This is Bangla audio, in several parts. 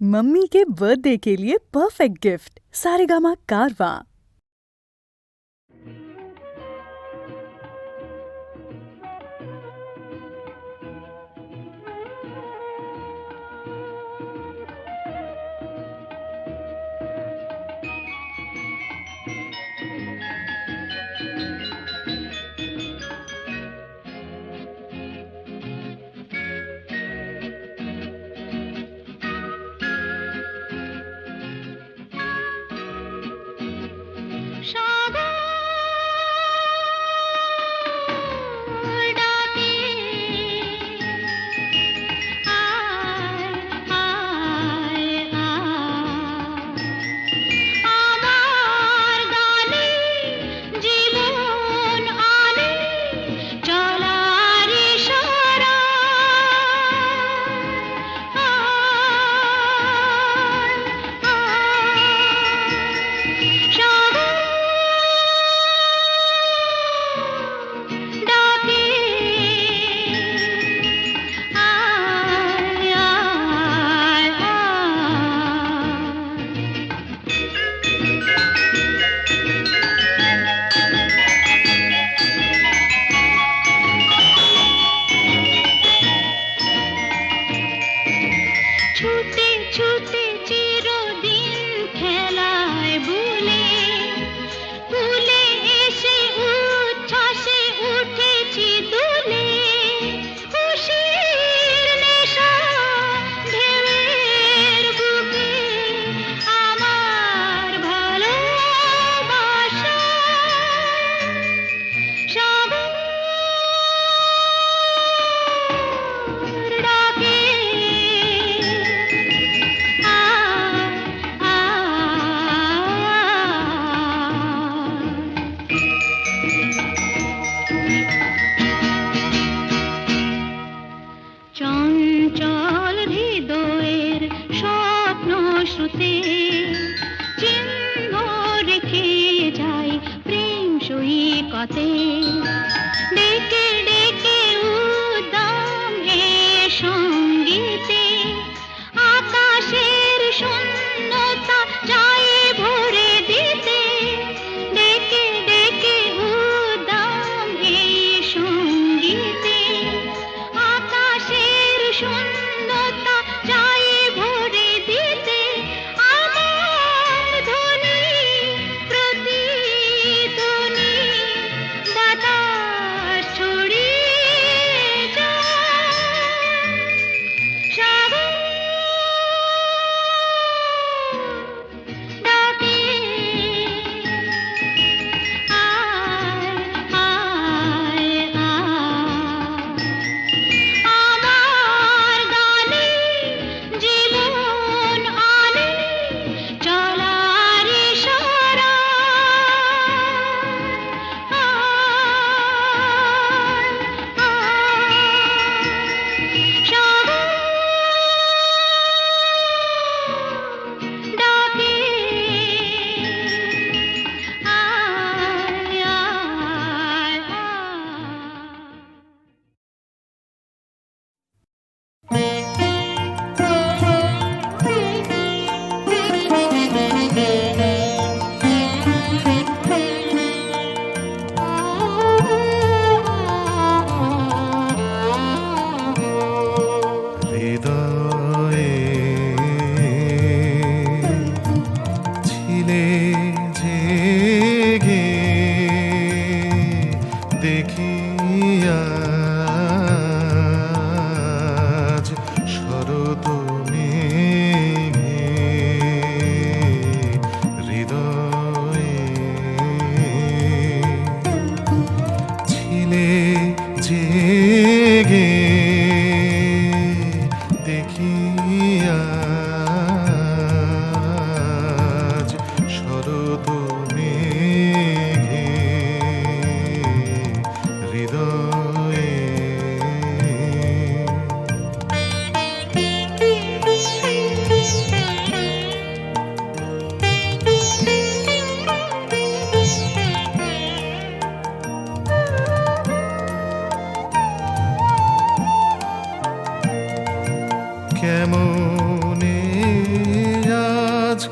मम्मी के बर्थडे के लिए परफेक्ट गिफ्ट सारेगामा कारवां। ছুটে ছুটে চিরদিন খেলায় ভুলে ভুলে এসে উচ্ছ্বাসে উঠেছি দুলে খুশির নেশা ঢেউয়ের বুকে আমার ভালোবাসা সাগর ডাকে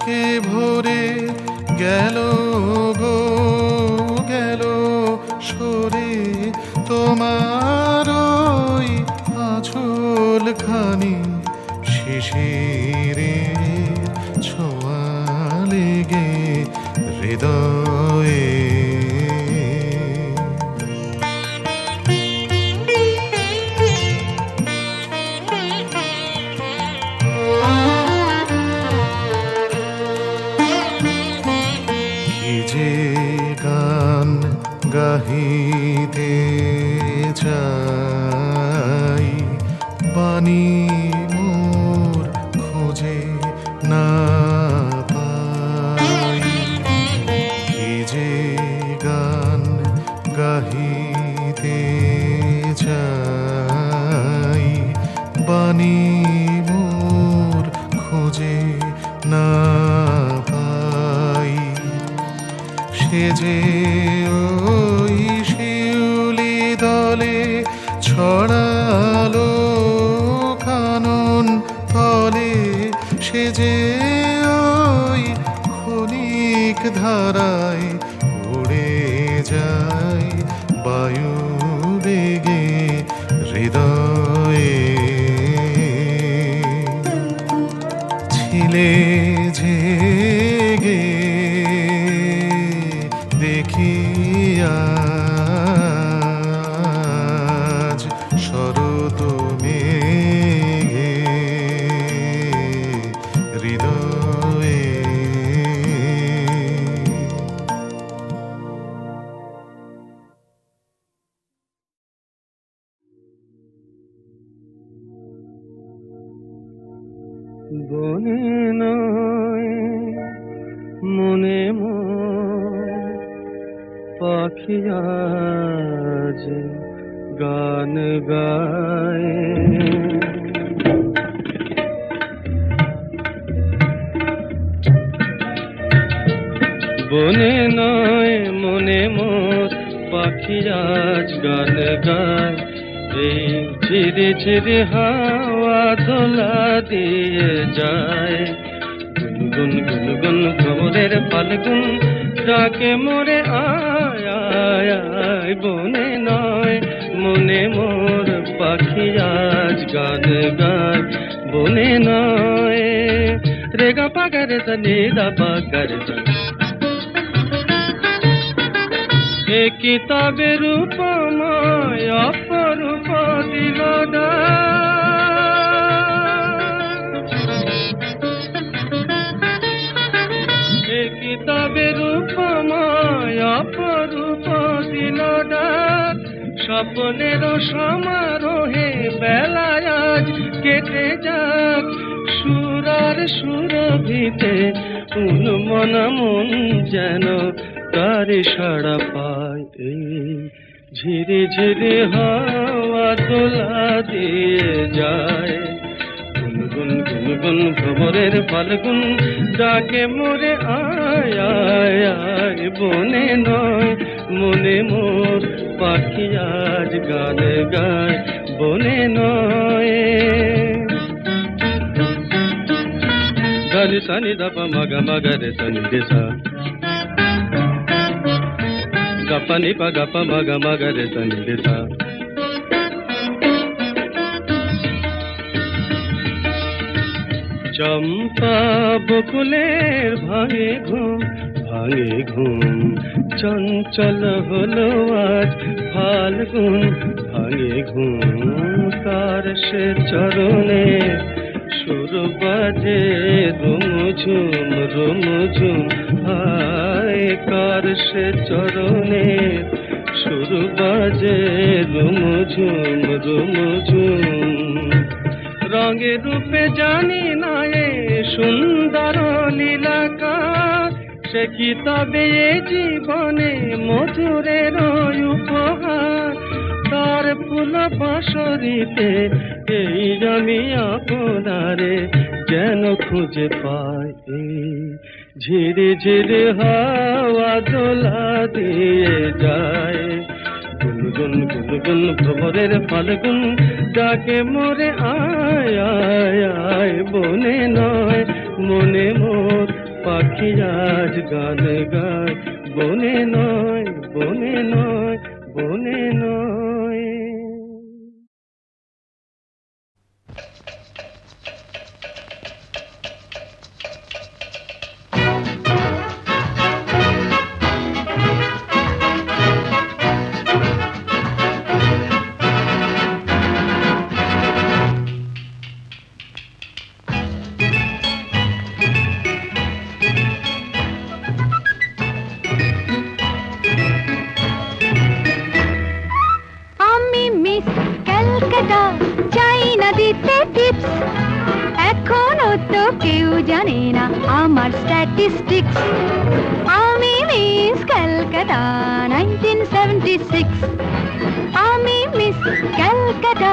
বুকে ভরে গেল গো গেল সরে তোমার ওই আঁচল খানি শিশিরে ছোঁয়া লেগে হৃদয়ে যে গান গাহিতে চাই বাণী মোর খোঁজে না পাই কি যে গান গাহিতে চাই বাণী মোর খোঁজে না পাই সে যে ওই শিউলি দলে ছড়ালো কানন তলে সে যে ওই ক্ষণিক ধারায় উড়ে যায় বায়ু বেগে হৃদয়ে ছিলে জেগে দেখি আজ শরৎ মেঘে হৃদয়ে বনে নয় মনে পাখি আজ গান গায় বনে নয় মনে মোর পাখি আজ গান গায় এই ঝিরি ঝিরি হাওয়া দোলা দিয়ে যায় গুনগুন গুনগুন ভ্রমরের ফাল্গুন ডাকে মোরে আয় আয় আয় বনে নয় মনে মোর পাখি আজ গান গায় বনে নয় রেগা পাগারে জানি দা পাগারে জানি এ কিতাবের উপমায় অপরূপ দিল এ কিতাবের উপমায় অপরূপ দিল স্বপ্নের সমারোহে বেলায় আজ কেটে যাক সুরার সুরভিতে উন্মন মন যেন তার সাড়া পায় এই ঝিরে ঝিরে হাওয়া দোলা দিয়ে যায় গুনগুন গুনগুন ভ্রমরের ফাল্গুন ডাকে মোরে আয় আয় আয় বনে নয় মনে মোর পাখি আজ গান গায় বনে নয় গানি সানি দাপা মাগা মাগা রে সানি দেশা গপা নিপা গপা মাগা মাগা রে সানি দেশা চম্পা বকুলের ভাঙে ঘুম চঞ্চল হলো আজ ফাল্গুন ভাঙে ঘুম কার সে চরণে সুর বাজে রুমঝুম হায় কার সে চরণে সুর বাজে রুমঝুম রঙে রূপে জানি না এ সুন্দর লীলাকা সে কি তবে এ জীবনে মধুরের উপহার তার ফুল বাঁশরিতে এই আমি আপনারে যেন খুঁজে পাই ঝিরে ঝিরে হাওয়া দোলা দিয়ে যায় গুনগুন গুনগুন ভ্রমরের ফাল্গুন ডাকে মোরে আয় আয় আয় বনে নয় মনে মোর পাখি আজ গান গায়, বনে নয়, বনে নয়, বনে নয়। আমি মিস ক্যালকাটা, চাই না দিতে টিপস, এখনো তো কেউ জানে না আমার স্ট্যাটিস্টিক্স। আমি মিস ক্যালকাটা 1976, আমি মিস ক্যালকাটা,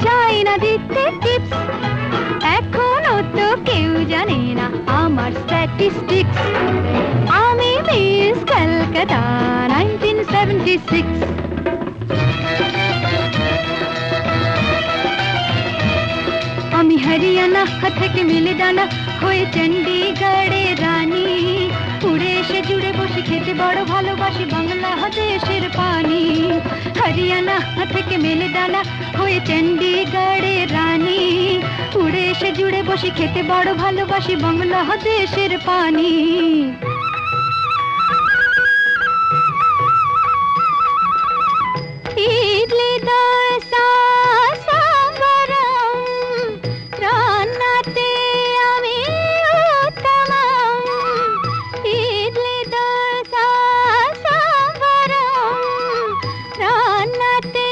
চাই না দিতে টিপস, এখনো তো কেউ জানে না আমার স্ট্যাটিস্টিক্স। আমি মিস ক্যালকাটা 1976। আমি হরিয়ানা থেকে মিলে ডানা হয়ে চণ্ডীগড়ে রানী, উড়ে এসে জুড়ে বসে খেতে বড় ভালোবাসি বাংলাদেশের পানি। হরিয়ানা থেকে মেলে ডানা হয়ে চণ্ডীগড়ে রানী, উড়ে এসে জুড়ে বসে খেতে বড় ভালোবাসি বাংলাদেশের পানি। ইডলি দোসা সাম্বারম, রান্নাতে আমি উত্তমম। ইডলি দোসা সাম্বারম, রান্নাতে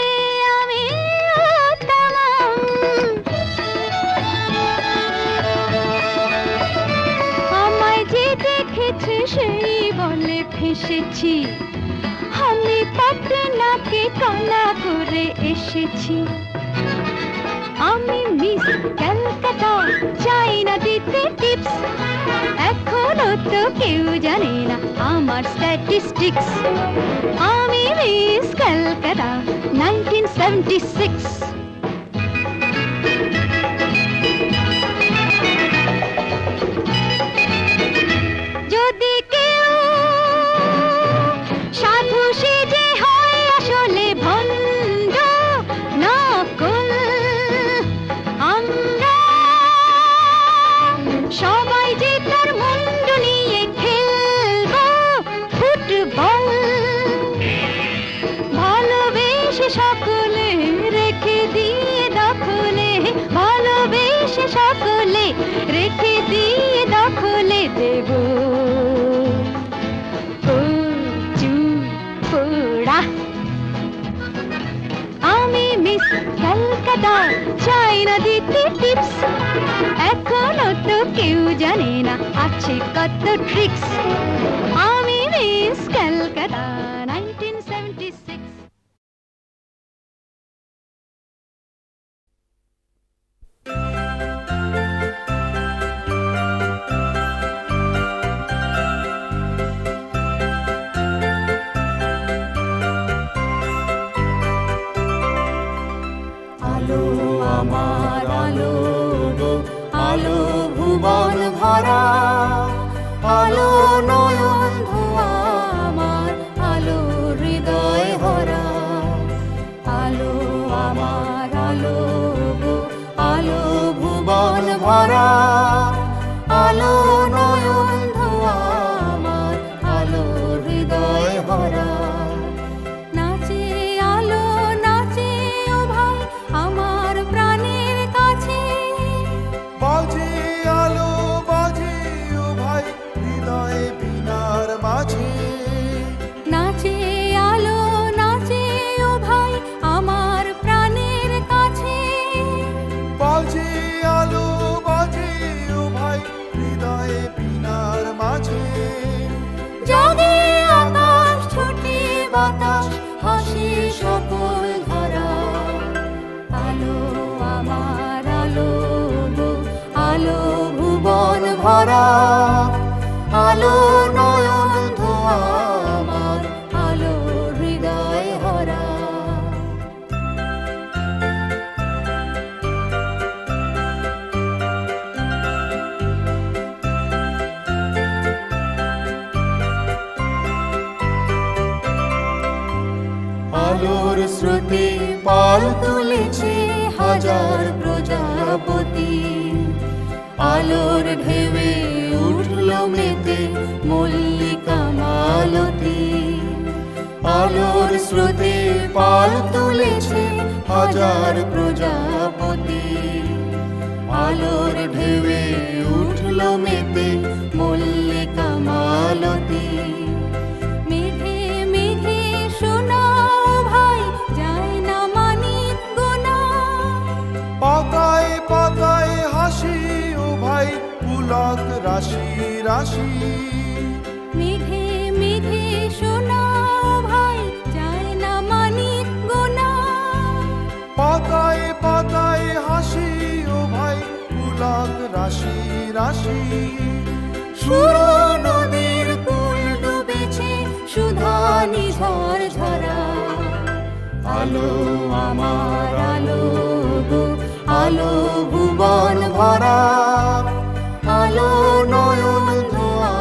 আমি উত্তমম। আমায় যে দেখেছে সেই বলে ফেসেছি, আমি পাটনাকে কানা করে এসেছি। আমি মিস ক্যালকাটা, চাই না দিতে টিপস, এখনো তো কেউ জানে না আমার স্ট্যাটিস্টিক্স। আমি মিস ক্যালকাটা 1976। যদি কেউ সাধু সেজে হয় আসলে ভণ্ড নকল, আমরা সবাই যে তার মুন্ড নিয়ে খেলবো ফুটবল। ভালোবেসে সকলে রেখে দিয়ে দখলে, ভালোবেসে সকলে রেখে দিয়ে দখলে দেব পোড়া। আমি মিস ক্যালকাটা, চাই না দিতে টিপস, এখনো তো কেউ জানে না আছে কত ট্রিক্স। আমি মিস ক্যালকাটা 1976। আলো আমার আলো গো, আলো ভুবন ভরা, আলো নয়ন ধোয়া আমার, আলো হৃদয় ভরা। আলো আমার আলো গো, আলো ভুবন ভরা, আলো নয়ন ধোয়া আমার, আলো হৃদয় ভরা। নাচে আলো নাচে ও ভাই আমার প্রাণের কাছে, বাজে আলো বাজে ও ভাই হৃদয় বিনার মাঝে। নাচে আলো নাচে ও ভাই আমার প্রাণের কাছে, বাজে আলো বাজে ও ভাই হৃদয় বিনার মাঝে। জগে আকাশ ছুটে বাতাস হাসি সকল ধরা। আলো আমার আলো গো, আলো ভুবন ভরা, আলো নয়ন ধোয়া আমার, আলো হৃদয় ভরা। স্রোতে পাল তুলেছে হাজার প্রজাপতি, আলোর ঢেউয়ে উঠল মেতে মল্লিকা মালতী। আলোর স্রোতে পাল তুলেছে হাজার প্রজাপতি, আলোর ঢেউয়ে উঠল মেতে মল্লিকা মালতী। মেঘে মেঘে শোনাও ভাই যায় না মানিক গোনা, পাতায় পাতায় হাসি ও ভাই পুলক রাশি রাশি। মেঘে মেঘে শোনাও ভাই যায় না মানিক গোনা, পাতায় পাতায় হাসি ও ভাই পুলক রাশি রাশি। সুর নদীর কুল ডুবেছে সুধা নিঝর ঝরা, আলো আমার আলো গো আলো ভুবন ভরা, আলো নয়ন ধোয়া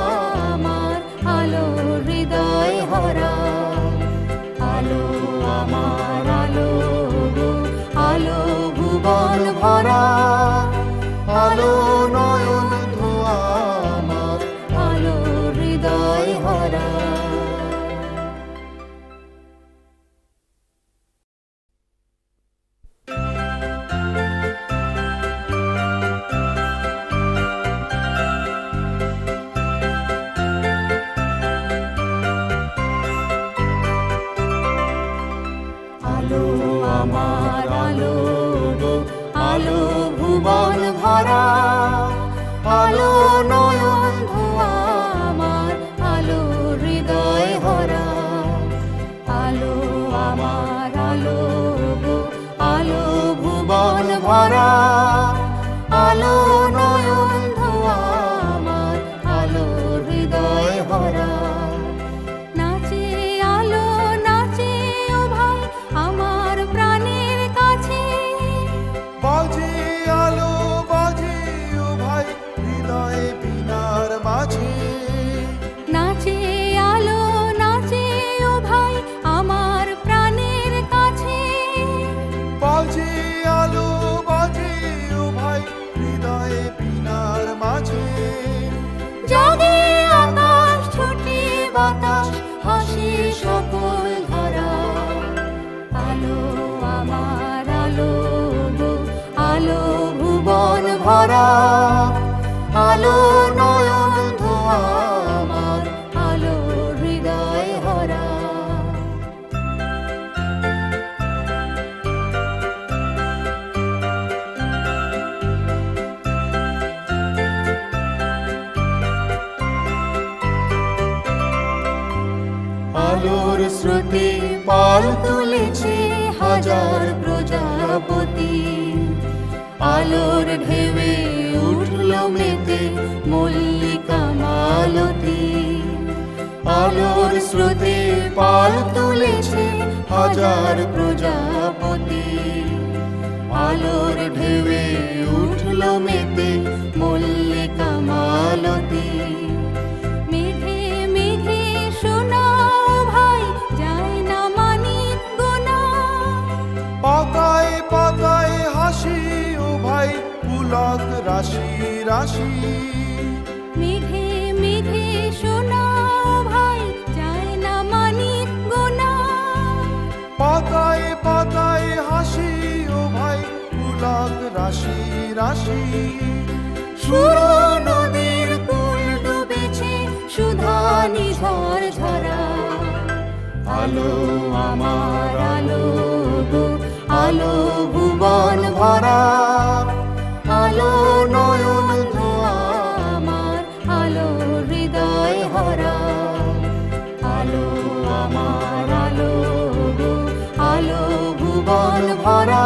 আমার আলো হৃদয় হরা, আলো আমার আলো গো আলো ভুবন ভরা, আলো নয়ন ধোয়া আমার আলো হৃদয় হরা। আলো আমার আলো গো আলো ভুবন ভরা, আলো নয়ন ধোয়া আমার আলো হৃদয় হরা, আলো আমার আলো গো আলো ভুবন ভরা, আলো নয়ন ধোয়া আমার আলো হৃদয় হরা। নাচে আলো নাচে ও ভাই আমার প্রাণের কাছে, বাজে আলো বাজে ও ভাই হৃদয়ে বিনার মাঝে। নাচে আলো নাচে ও ভাই আমার প্রাণের কাছে, বাজে আলো বাজে ও ভাই হৃদয়ে বিনার মাঝে। জাগে আকাশ ছুটে বাতাস হাসি সকল ধারা, আলো আমার আলো গো আলো ভুবন ভরা, আলো নয়ন ধোয়া আমার আলো হৃদয় হরা। আলোর স্রোতে পাল তুলেছে হাজার প্রজাপতি, আলোর ঢেউয়ে উঠল মেতে মল্লিকা মালতী। আলোর স্রোতে পাল তুলেছে হাজার প্রজাপতি, আলোর ঢেউয়ে উঠল মেতে মল্লিকা মালতী। মেঘে মেঘে শোনাও ভাই যায় না মানিক গোনা, পাতায় পাতায় হাসি ও ভাই পুলক রাশি রাশি। মেঘে মেঘে শোনাও ভাই যায় না মানিক গোনা, পাতায় পাতায় হাসি ও ভাই পুলক রাশি রাশি। সুর নদীর কুল ডুবেছে সুধা নিঝর ঝরা, আলো আমার আলো গো আলো ভুবন ভরা, আলো নয়ন ধোয়া আমার আলো হৃদয় হরা, আলো আমার আলো গো আলো ভুবন ভরা,